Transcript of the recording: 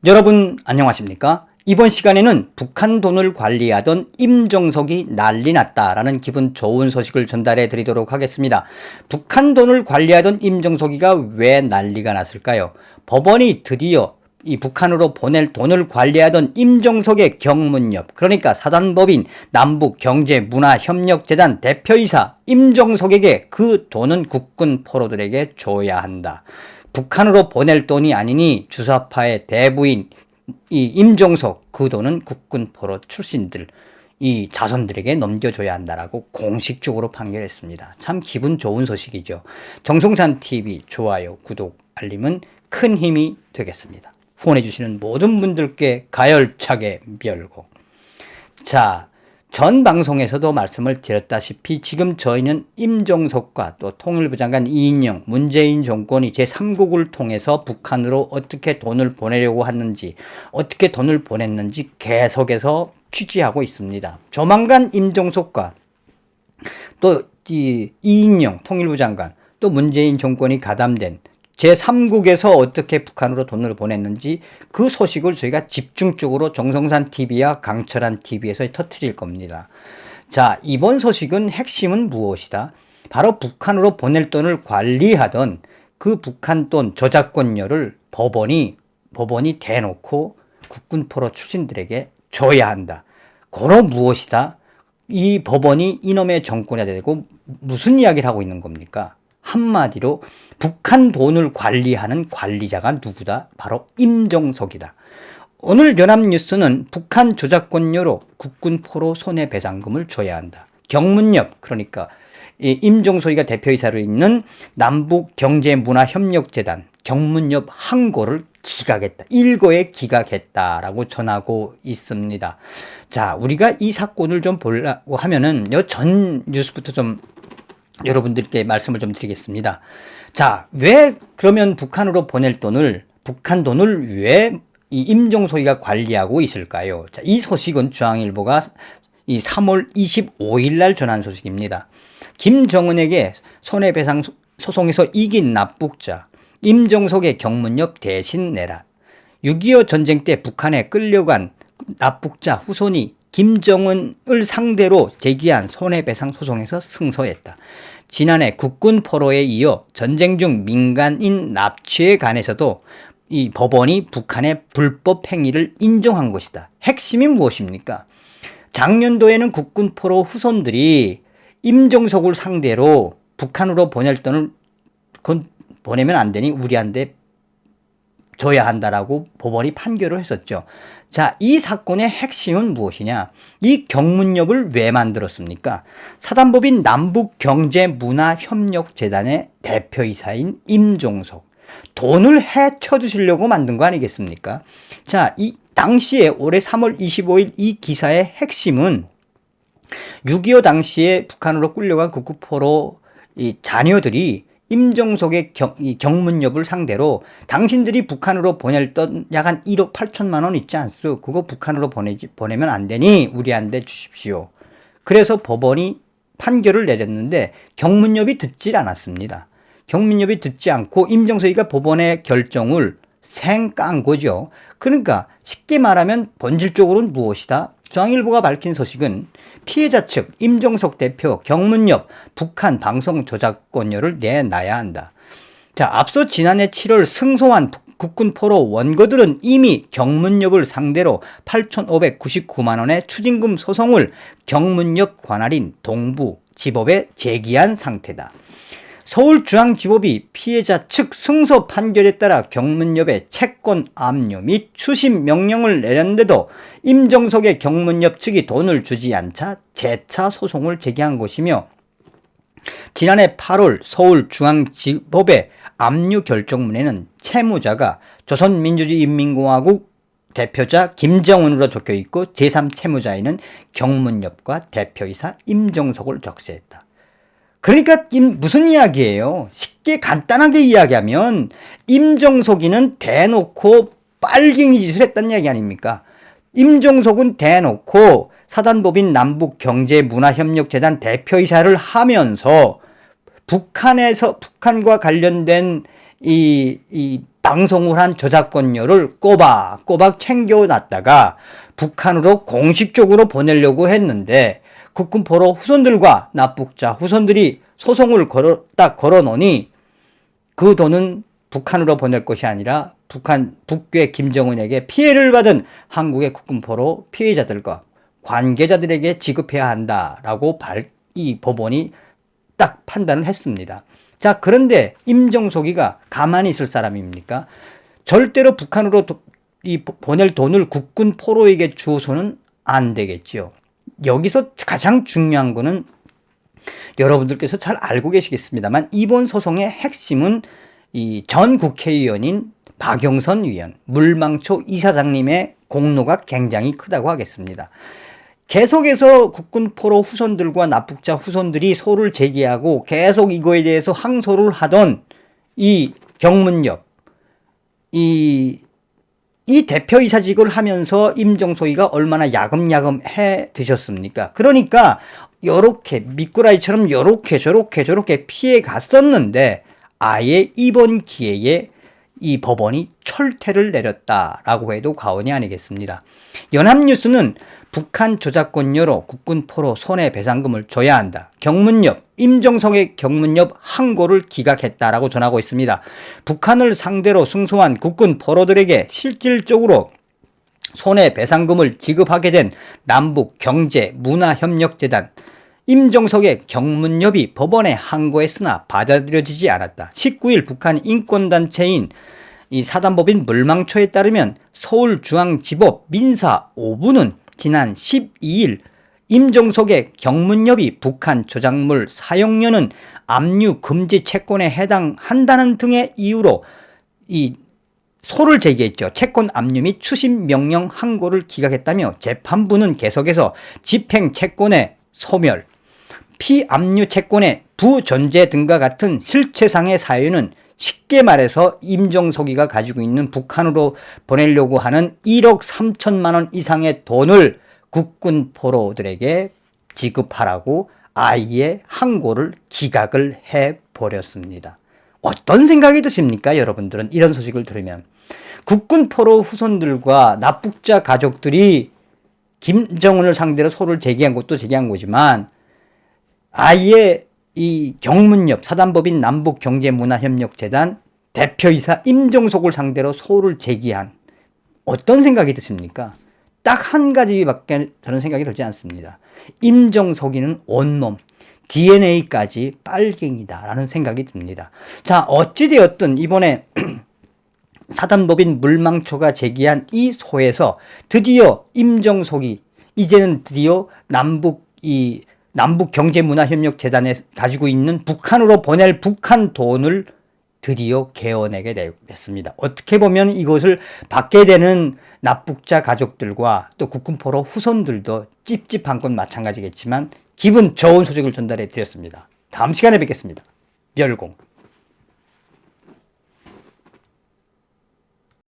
여러분 안녕하십니까? 이번 시간에는 북한 돈을 관리하던 임종석이 난리 났다라는 기분 좋은 소식을 전달해 드리도록 하겠습니다. 북한 돈을 관리하던 임종석이가 왜 난리가 났을까요? 법원이 드디어 이 북한으로 보낼 돈을 관리하던 임종석의 경문협, 그러니까 사단법인 남북경제문화협력재단 대표이사 임종석에게 그 돈은 국군 포로들에게 줘야 한다. 북한으로 보낼 돈이 아니니 주사파의 대부인 이 임종석, 그 돈은 국군 포로 출신들 이 자손들에게 넘겨줘야 한다라고 공식적으로 판결했습니다. 참 기분 좋은 소식이죠. 정성산 TV 좋아요, 구독, 알림은 큰 힘이 되겠습니다. 후원해주시는 모든 분들께 가열차게 멸고. 자, 전 방송에서도 말씀을 드렸다시피 지금 저희는 임종석과 또 통일부 장관 이인영, 문재인 정권이 제3국을 통해서 북한으로 어떻게 돈을 보내려고 하는지, 어떻게 돈을 보냈는지 계속해서 취재하고 있습니다. 조만간 임종석과 또 이인영 통일부 장관, 또 문재인 정권이 가담된 제3국에서 어떻게 북한으로 돈을 보냈는지 그 소식을 저희가 집중적으로 정성산 TV와 강철한 TV에서 터뜨릴 겁니다. 자, 이번 소식은 핵심은 무엇이다? 바로 북한으로 보낼 돈을 관리하던 그 북한 돈 저작권료를 법원이 대놓고 국군 포로 출신들에게 줘야 한다. 고로 무엇이다? 이 법원이 이놈의 정권이 되고 무슨 이야기를 하고 있는 겁니까? 한마디로 북한 돈을 관리하는 관리자가 누구다? 바로 임종석이다. 오늘 연합뉴스는 북한 저작권료로 국군 포로 손해배상금을 줘야 한다. 경문협, 그러니까 임종석이가 대표이사로 있는 남북경제문화협력재단 경문협 항고를 기각했다. 일거에 기각했다라고 전하고 있습니다. 자, 우리가 이 사건을 좀 보려고 하면은 전 뉴스부터 좀 여러분들께 말씀을 좀 드리겠습니다. 자, 왜 그러면 북한으로 보낼 돈을, 북한 돈을 왜 이 임종석이가 관리하고 있을까요? 자, 이 소식은 중앙일보가 이 3월 25일 날 전한 소식입니다. 김정은에게 손해배상 소송에서 이긴 납북자, 임종석의 경문협 대신 내라. 6.25 전쟁 때 북한에 끌려간 납북자 후손이 김정은을 상대로 제기한 손해배상 소송에서 승소했다. 지난해 국군 포로에 이어 전쟁 중 민간인 납치에 관해서도 이 법원이 북한의 불법 행위를 인정한 것이다. 핵심이 무엇입니까? 작년도에는 국군 포로 후손들이 임종석을 상대로 북한으로 보낼 돈을 그건 보내면 안 되니 우리한테 줘야 한다라고 법원이 판결을 했었죠. 자, 이 사건의 핵심은 무엇이냐? 이 경문협을 왜 만들었습니까? 사단법인 남북경제문화협력재단의 대표이사인 임종석. 돈을 헤쳐주시려고 만든 거 아니겠습니까? 자, 이 당시에 올해 3월 25일 이 기사의 핵심은 6.25 당시에 북한으로 끌려간 국군포로 이 자녀들이 임종석의 경문협을 상대로 당신들이 북한으로 보낼 돈 약 한 1억 8천만 원 있지 않소? 그거 북한으로 보내면 안 되니 우리한테 주십시오. 그래서 법원이 판결을 내렸는데 경문협이 듣질 않았습니다. 경문협이 듣지 않고 임종석이가 법원의 결정을 생깐 거죠. 그러니까 쉽게 말하면 본질적으로는 무엇이다? 중앙일보가 밝힌 소식은 피해자 측 임종석 대표 경문협 북한 방송 저작권료를 내놔야 한다. 자, 앞서 지난해 7월 승소한 국군 포로 원고들은 이미 경문협을 상대로 8,599만 원의 추징금 소송을 경문협 관할인 동부지법에 제기한 상태다. 서울중앙지법이 피해자 측 승소 판결에 따라 경문협의 채권 압류 및 추심 명령을 내렸는데도 임종석의 경문협 측이 돈을 주지 않자 재차 소송을 제기한 것이며 지난해 8월 서울중앙지법의 압류 결정문에는 채무자가 조선민주주의인민공화국 대표자 김정은으로 적혀있고 제3채무자에는 경문협과 대표이사 임종석을 적시했다. 그러니까 무슨 이야기예요? 쉽게 간단하게 이야기하면 임종석이는 대놓고 빨갱이 짓을 했다는 이야기 아닙니까? 임종석은 대놓고 사단법인 남북경제문화협력재단 대표이사를 하면서 북한과 관련된 이 방송을 한 저작권료를 꼬박꼬박 챙겨놨다가 북한으로 공식적으로 보내려고 했는데 국군 포로 후손들과 납북자 후손들이 소송을 걸어놓으니 그 돈은 북한으로 보낼 것이 아니라 북괴 김정은에게 피해를 받은 한국의 국군 포로 피해자들과 관계자들에게 지급해야 한다라고 이 법원이 딱 판단을 했습니다. 자, 그런데 임종석이가 가만히 있을 사람입니까? 절대로 북한으로 보낼 돈을 국군 포로에게 주어서는 안 되겠지요. 여기서 가장 중요한 거는 여러분들께서 잘 알고 계시겠습니다만 이번 소송의 핵심은 이 전 국회의원인 박영선 의원, 물망초 이사장님의 공로가 굉장히 크다고 하겠습니다. 계속해서 국군 포로 후손들과 납북자 후손들이 소를 제기하고 계속 이거에 대해서 항소를 하던 이 경문엽, 이 대표이사직을 하면서 임종석이가 얼마나 야금야금 해 드셨습니까? 그러니까 요렇게 미꾸라지처럼 요렇게 저렇게 피해 갔었는데 아예 이번 기회에 이 법원이 철퇴를 내렸다라고 해도 과언이 아니겠습니다. 연합뉴스는 북한 저작권료로 국군 포로 손해배상금을 줘야 한다. 경문엽, 임종석의 경문엽 항고를 기각했다라고 전하고 있습니다. 북한을 상대로 승소한 국군 포로들에게 실질적으로 손해배상금을 지급하게 된 남북경제문화협력재단 임종석의 경문엽이 법원에 항고했으나 받아들여지지 않았다. 19일 북한 인권단체인 이 사단법인 물망초에 따르면 서울중앙지법 민사 5부는 지난 12일 임종석의 경문엽이 북한 저작물 사용료는 압류 금지 채권에 해당한다는 등의 이유로 이 소를 제기했죠. 채권 압류 및 추심 명령 항고를 기각했다며 재판부는 계속해서 집행 채권의 소멸, 피압류 채권의 부존재 등과 같은 실체상의 사유는 쉽게 말해서 임종석이가 가지고 있는 북한으로 보내려고 하는 1억 3천만 원 이상의 돈을 국군 포로들에게 지급하라고 아예 항고를 기각을 해버렸습니다. 어떤 생각이 드십니까? 여러분들은 이런 소식을 들으면. 국군 포로 후손들과 납북자 가족들이 김정은을 상대로 소를 제기한 것도 제기한 거지만 아예 이 경문엽 사단법인 남북경제문화협력재단 대표이사 임종석을 상대로 소를 제기한 어떤 생각이 드십니까? 딱 한 가지밖에 저는 생각이 들지 않습니다. 임종석이는 온몸 DNA까지 빨갱이다라는 생각이 듭니다. 자, 어찌되었든 이번에 사단법인 물망초가 제기한 이 소에서 드디어 임종석이 이제는 드디어 남북경제문화협력재단에 가지고 있는 북한으로 보낼 북한 돈을 드디어 개어내게 됐습니다. 어떻게 보면 이것을 받게 되는 납북자 가족들과 또 국군포로 후손들도 찝찝한 건 마찬가지겠지만 기분 좋은 소식을 전달해 드렸습니다. 다음 시간에 뵙겠습니다. 멸공.